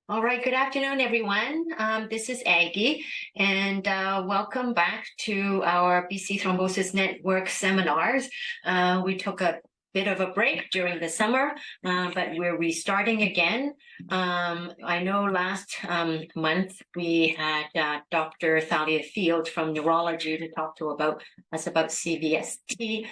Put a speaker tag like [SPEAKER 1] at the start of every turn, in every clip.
[SPEAKER 1] All right, good afternoon, everyone. This is Aggie, and welcome back to our BC Thrombosis Network seminars. We took a bit of a break during the summer, but we're restarting again. I know last month we had Dr. Thalia Field from neurology to talk to us about CVST.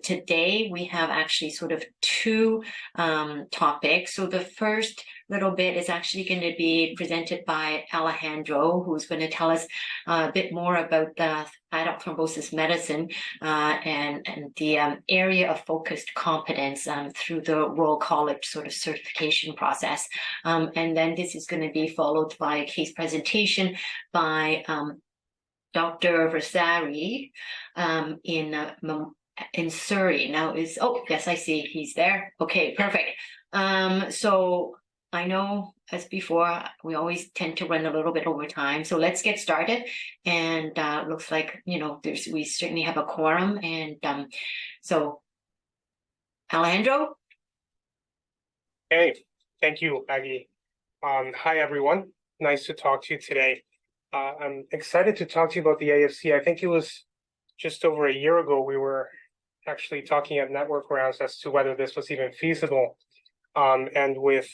[SPEAKER 1] Today we have actually sort of two topics. So the first little bit is actually going to be presented by Alejandro, who's going to tell us a bit more about the adult thrombosis medicine and the area of focused competence through the Royal College sort of certification process. And then this is going to be followed by a case presentation by Dr. Versari in Surrey. Now yes, I see he's there. Okay, perfect. So I know, as before, we always tend to run a little bit over time. So let's get started. And looks like, we certainly have a quorum. And so, Alejandro?
[SPEAKER 2] Hey, thank you, Aggie. Hi, everyone. Nice to talk to you today. I'm excited to talk to you about the AFC. I think it was just over a year ago we were actually talking at network rounds as to whether this was even feasible. And with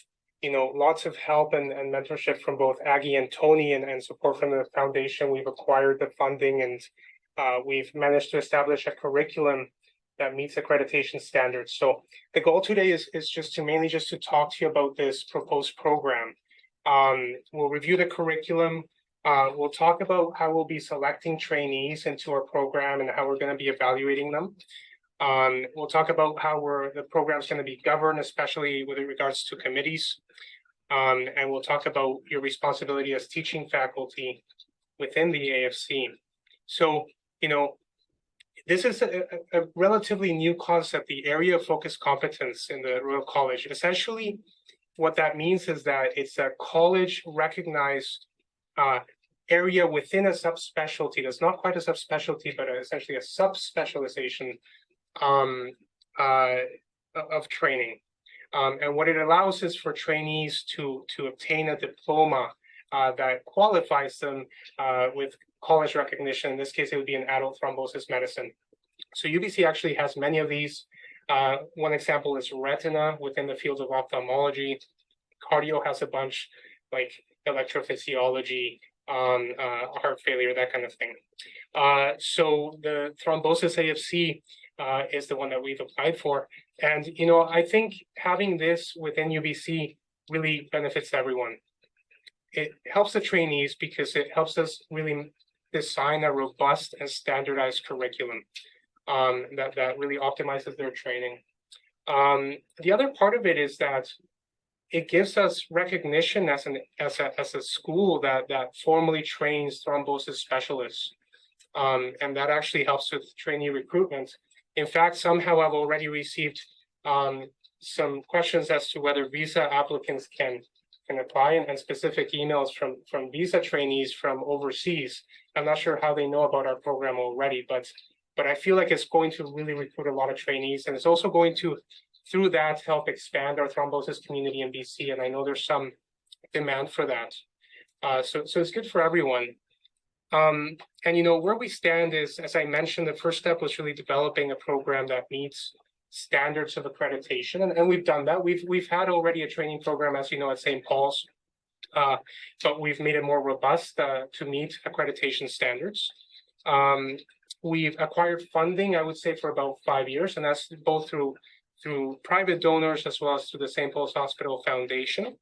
[SPEAKER 2] lots of help and mentorship from both Aggie and Tony and support from the foundation, we've acquired the funding and we've managed to establish a curriculum that meets accreditation standards. So the goal today is mainly to talk to you about this proposed program. We'll review the curriculum. We'll talk about how we'll be selecting trainees into our program and how we're going to be evaluating them. We'll talk about how the program's going to be governed, especially with regards to committees. And we'll talk about your responsibility as teaching faculty within the AFC. So, this is a relatively new concept, the area of focused competence in the Royal College. Essentially, what that means is that it's a college recognized area within a subspecialty. That's not quite a subspecialty, but essentially a subspecialization of training. And what it allows is for trainees to obtain a diploma that qualifies them with college recognition. In this case, it would be in adult thrombosis medicine. So UBC actually has many of these. One example is retina within the field of ophthalmology. Cardio has a bunch, like electrophysiology, heart failure, that kind of thing. So the thrombosis AFC is the one that we've applied for. And, I think having this within UBC really benefits everyone. It helps the trainees because it helps us really design a robust and standardized curriculum that really optimizes their training. The other part of it is that it gives us recognition as a school that formally trains thrombosis specialists. And that actually helps with trainee recruitment. In fact, somehow I've already received some questions as to whether visa applicants can apply and specific emails from visa trainees from overseas. I'm not sure how they know about our program already, but I feel like it's going to really recruit a lot of trainees, and it's also going to, through that, help expand our thrombosis community in BC. And I know there's some demand for that. So it's good for everyone. And where we stand is, as I mentioned, the first step was really developing a program that meets standards of accreditation, and we've done that. We've had already a training program, as you know, at St. Paul's, but we've made it more robust to meet accreditation standards. We've acquired funding, I would say, for about 5 years, and that's both through private donors as well as through the St. Paul's Hospital Foundation.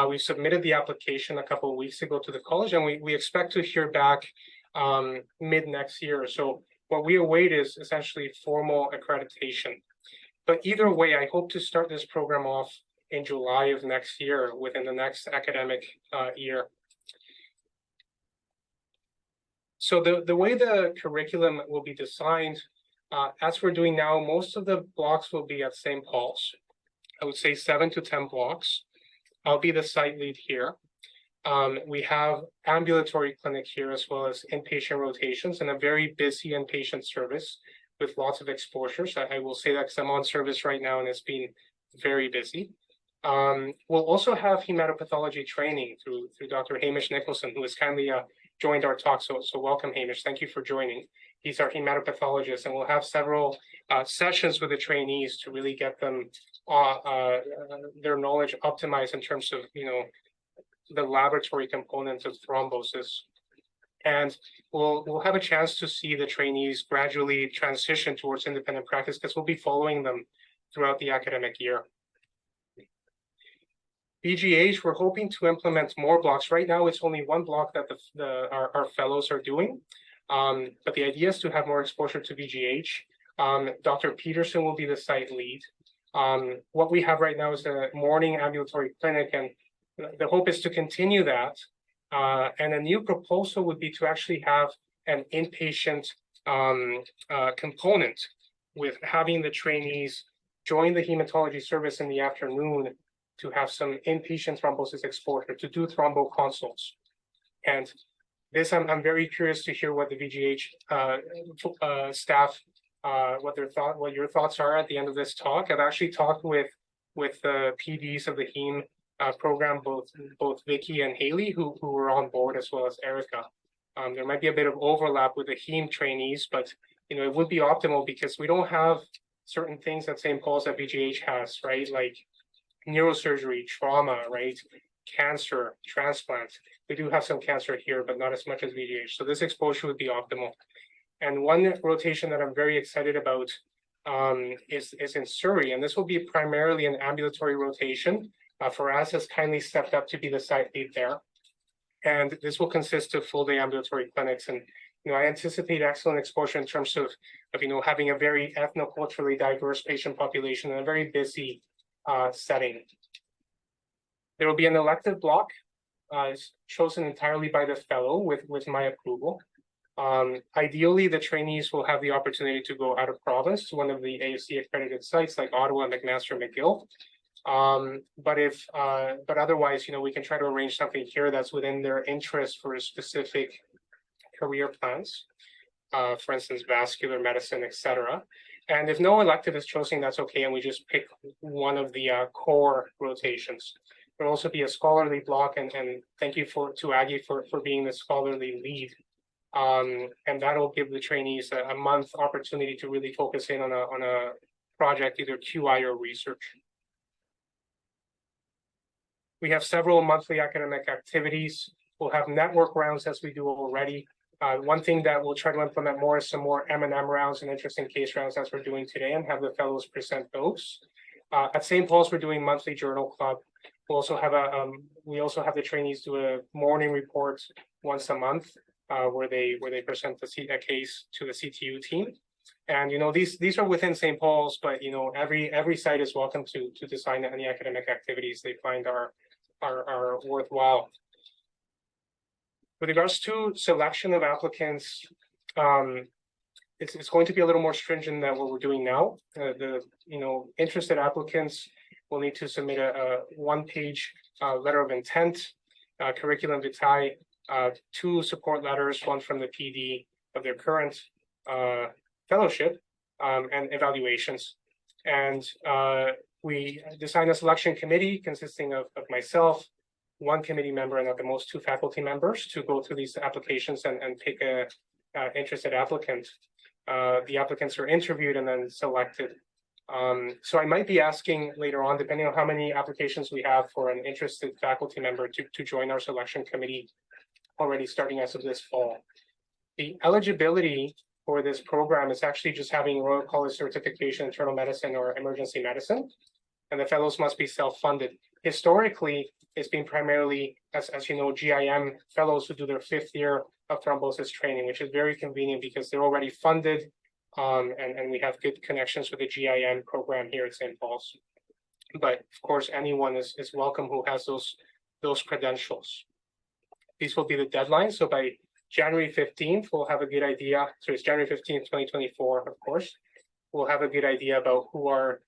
[SPEAKER 2] We submitted the application a couple of weeks ago to the college, and we expect to hear back mid next year. So what we await is essentially formal accreditation. But either way, I hope to start this program off in July of next year, within the next academic year. So the way the curriculum will be designed, as we're doing now, most of the blocks will be at St. Paul's. I would say 7 to 10 blocks. I'll be the site lead here. We have ambulatory clinic here as well as inpatient rotations and a very busy inpatient service with lots of exposures. I will say that because I'm on service right now and it's been very busy. We'll also have hematopathology training through Dr. Hamish Nicholson, who has kindly joined our talk. So welcome, Hamish. Thank you for joining. He's our hematopathologist, and we'll have several sessions with the trainees to really get them their knowledge optimized in terms of the laboratory components of thrombosis. And we'll have a chance to see the trainees gradually transition towards independent practice, because we'll be following them throughout the academic year. BGH, we're hoping to implement more blocks. Right now, it's only one block that our fellows are doing, but the idea is to have more exposure to BGH. Dr. Peterson will be the site lead. What we have right now is a morning ambulatory clinic, and the hope is to continue that. And a new proposal would be to actually have an inpatient component, with having the trainees join the hematology service in the afternoon to have some inpatient thrombosis exposure, to do thrombo consults. And this, I'm very curious to hear what the VGH staff, what your thoughts are at the end of this talk. I've actually talked with the PDs of the heme program, both Vicky and Haley, who were on board, as well as Erica. There might be a bit of overlap with the heme trainees, but it would be optimal, because we don't have certain things at St. Paul's that VGH has, right? Like neurosurgery, trauma, right? Cancer, transplant. We do have some cancer here, but not as much as VGH. So this exposure would be optimal. And one rotation that I'm very excited about is in Surrey, and this will be primarily an ambulatory rotation. Faraz has kindly stepped up to be the site lead there. And this will consist of full-day ambulatory clinics. And I anticipate excellent exposure in terms of having a very ethnoculturally diverse patient population and a very busy setting. There will be an elective block chosen entirely by the fellow with my approval. Ideally, the trainees will have the opportunity to go out of province to one of the AUC accredited sites like Ottawa, McMaster, McGill. But otherwise, we can try to arrange something here that's within their interest for a specific career plans, for instance, vascular medicine, etc. And if no elective is chosen, that's okay, and we just pick one of the core rotations. There'll also be a scholarly block, and thank you to Aggie for being the scholarly lead. And that'll give the trainees a month opportunity to really focus in on a project, either QI or research. We have several monthly academic activities. We'll have network rounds, as we do already. One thing that we'll try to implement more is some more M&M rounds and interesting case rounds, as we're doing today, and have the fellows present those. At St. Paul's, we're doing monthly journal club. We'll also have the trainees do a morning report once a month, where they present a case to the CTU team. And these are within St. Paul's, but every site is welcome to design any academic activities they find are worthwhile. With regards to selection of applicants, it's going to be a little more stringent than what we're doing now. The interested applicants will need to submit a one-page letter of intent, curriculum vitae, 2 support letters, one from the PD of their current fellowship, and evaluations. And we design a selection committee consisting of myself, 1 committee member, and at the most 2 faculty members to go through these applications and pick a interested applicant. The applicants are interviewed and then selected. So I might be asking later on, depending on how many applications we have, for an interested faculty member to join our selection committee already starting as of this fall. The eligibility for this program is actually just having Royal College certification in internal medicine or emergency medicine, and the fellows must be self-funded. Historically, it's been primarily, as GIM fellows who do their 5th year of thrombosis training, which is very convenient because they're already funded, and we have good connections with the GIM program here at St. Paul's. But of course, anyone is welcome who has those credentials. These will be the deadlines. So by January 15th, we'll have a good idea. So it's January 15th, 2024, of course. We'll have a good idea about who our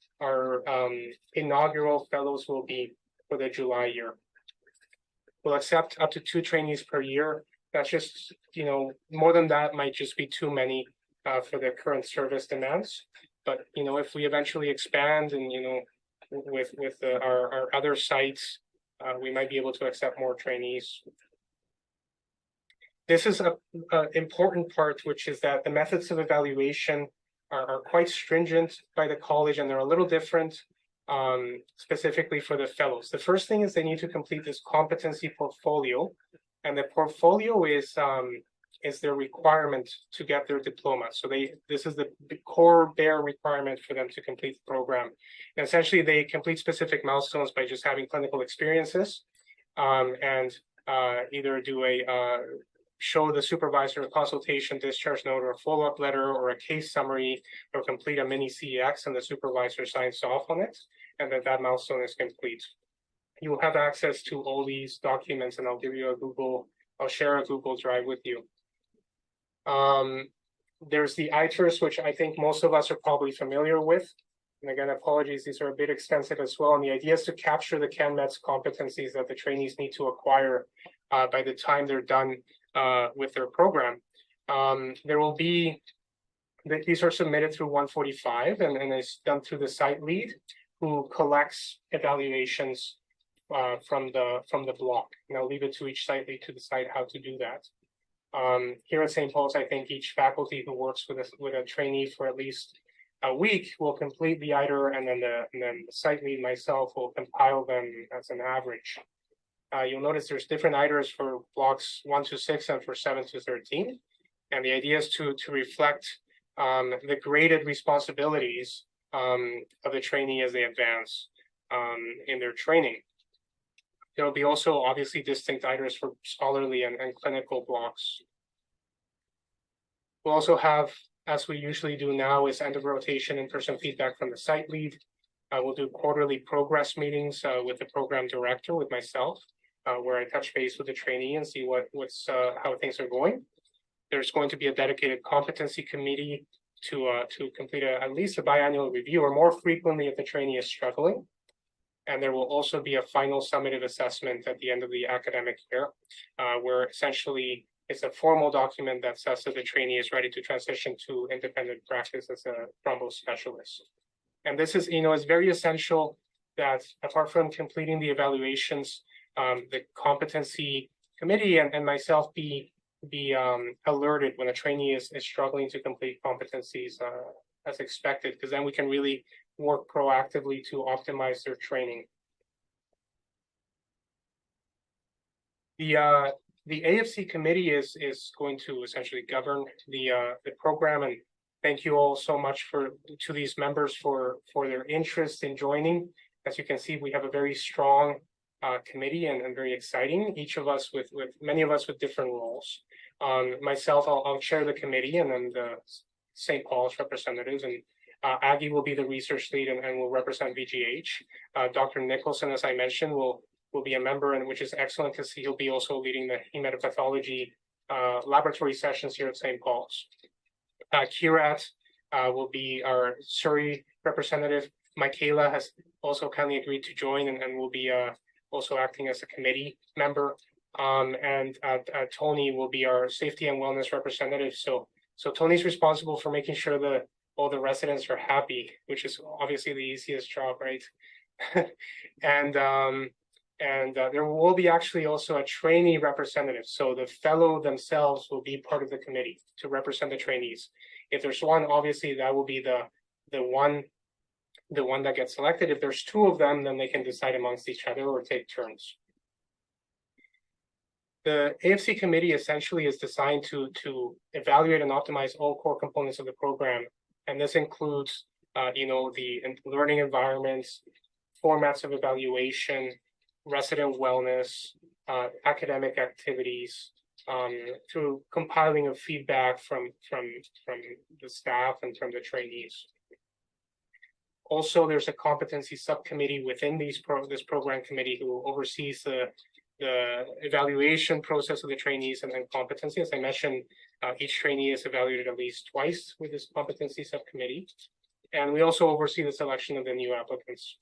[SPEAKER 2] inaugural fellows will be for the July year. We'll accept up to 2 trainees per year. That's just, more than that might just be too many for the current service demands. But, if we eventually expand and, our other sites, we might be able to accept more trainees. This is a important part, which is that the methods of evaluation are quite stringent by the college, and they're a little different, specifically for the fellows. The first thing is they need to complete this competency portfolio, and the portfolio is their requirement to get their diploma. So this is the core bare requirement for them to complete the program. And essentially, they complete specific milestones by just having clinical experiences, and either do show the supervisor a consultation discharge note or a follow-up letter or a case summary, or complete a mini CEX, and the supervisor signs off on it, and that milestone is complete. You will have access to all these documents, and I'll share a Google Drive with you. There's the ITERs, which I think most of us are probably familiar with. And again, apologies, these are a bit extensive as well. And the idea is to capture the CanMEDS competencies that the trainees need to acquire by the time they're done with their program. There will be, these are submitted through 145, and it's done through the site lead, who collects evaluations from the block. And I'll leave it to each site lead to decide how to do that. Here at St. Paul's, I think each faculty who works with a trainee for at least a week will complete the ITER, and then the site lead, myself, will compile them as an average. You'll notice there's different ITERs for blocks 1 to 6 and for 7 to 13. And the idea is to reflect the graded responsibilities of the trainee as they advance in their training. There will be also obviously distinct ITERs for scholarly and clinical blocks. We'll also have, as we usually do now, is end of rotation in-person feedback from the site lead. We'll do quarterly progress meetings with the program director, with myself, where I touch base with the trainee and see how things are going. There's going to be a dedicated competency committee to complete at least a biannual review, or more frequently if the trainee is struggling. And there will also be a final summative assessment at the end of the academic year, where essentially it's a formal document that says that the trainee is ready to transition to independent practice as a thrombo specialist. And this is, it's very essential that apart from completing the evaluations, the competency committee and myself be alerted when a trainee is struggling to complete competencies as expected, because then we can really work proactively to optimize their training. The AFC committee is going to essentially govern the program, and thank you all so much to these members for their interest in joining. As you can see, we have a very strong committee and very exciting. Each of us with many of us with different roles. Myself, I'll chair the committee, and then the St. Paul's representatives, and Aggie will be the research lead and will represent VGH. Dr. Nicholson, as I mentioned, will be a member, and which is excellent because he'll be also leading the hematopathology laboratory sessions here at St. Paul's. Kirat will be our Surrey representative. Michaela has also kindly agreed to join and will be also acting as a committee member. And Tony will be our safety and wellness representative. So Tony's responsible for making sure that all the residents are happy, which is obviously the easiest job, right? And there will be actually also a trainee representative. So the fellow themselves will be part of the committee to represent the trainees. If there's one, obviously that will be the one that gets selected. If there's two of them, then they can decide amongst each other or take turns. The AFC committee essentially is designed to evaluate and optimize all core components of the program. And this includes, the learning environments, formats of evaluation, resident wellness, academic activities, through compiling of feedback from the staff and from the trainees. Also, there's a competency subcommittee within this program committee who oversees the evaluation process of the trainees and competency. As I mentioned, each trainee is evaluated at least twice with this competency subcommittee. And we also oversee the selection of the new applicants.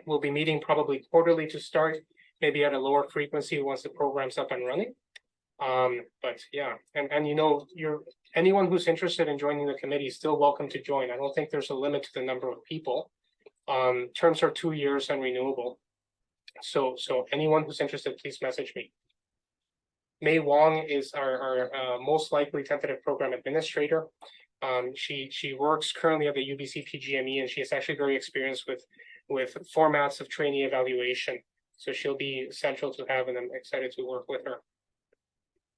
[SPEAKER 2] We'll be meeting probably quarterly to start, maybe at a lower frequency once the program's up and running. But yeah, and anyone who's interested in joining the committee is still welcome to join. I don't think there's a limit to the number of people. Terms are 2 years and renewable. So anyone who's interested, please message me. Mei Wong is our most likely tentative program administrator. She works currently at the UBC PGME, and she is actually very experienced with formats of trainee evaluation. So she'll be central to have, and I'm excited to work with her.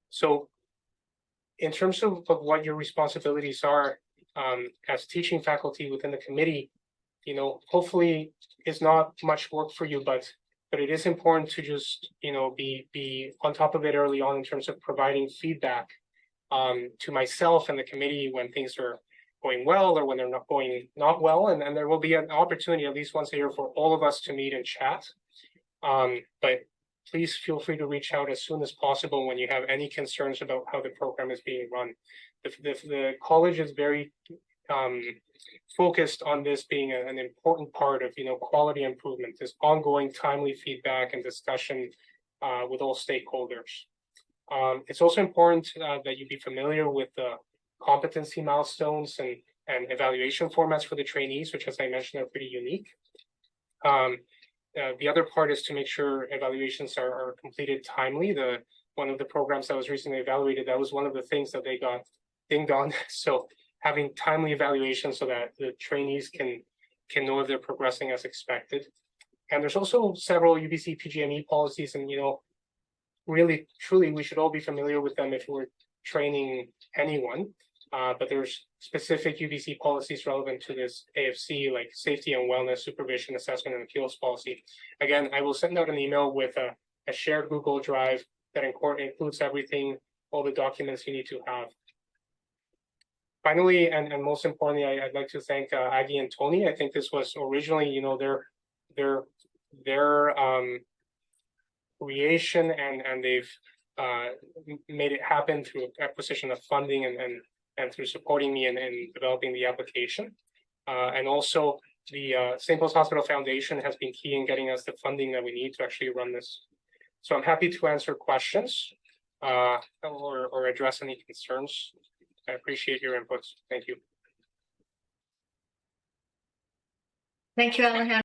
[SPEAKER 2] So in terms of what your responsibilities are as teaching faculty within the committee, hopefully it's not much work for you, but it is important to just, be on top of it early on in terms of providing feedback to myself and the committee when things are going well or when they're not well. And there will be an opportunity at least once a year for all of us to meet and chat. But please feel free to reach out as soon as possible when you have any concerns about how the program is being run. The college is very focused on this being an important part of quality improvement, this ongoing timely feedback and discussion with all stakeholders. It's also important that you be familiar with the competency milestones and evaluation formats for the trainees, which, as I mentioned, are pretty unique. The other part is to make sure evaluations are completed timely. One of the programs that was recently evaluated, that was one of the things that they got dinged on. So having timely evaluation so that the trainees can know if they're progressing as expected. And there's also several UBC PGME policies, and really, truly, we should all be familiar with them if we're training anyone. But there's specific UBC policies relevant to this AFC, like safety and wellness, supervision, assessment, and appeals policy. Again, I will send out an email with a shared Google Drive that includes everything, all the documents you need to have. Finally, and most importantly, I'd like to thank Aggie and Tony. I think this was originally, their creation, and they've made it happen through acquisition of funding and through supporting me in developing the application. And also the St. Paul's Hospital Foundation has been key in getting us the funding that we need to actually run this. So I'm happy to answer questions or address any concerns. I appreciate your inputs. Thank you.
[SPEAKER 1] Thank you, Alejandro.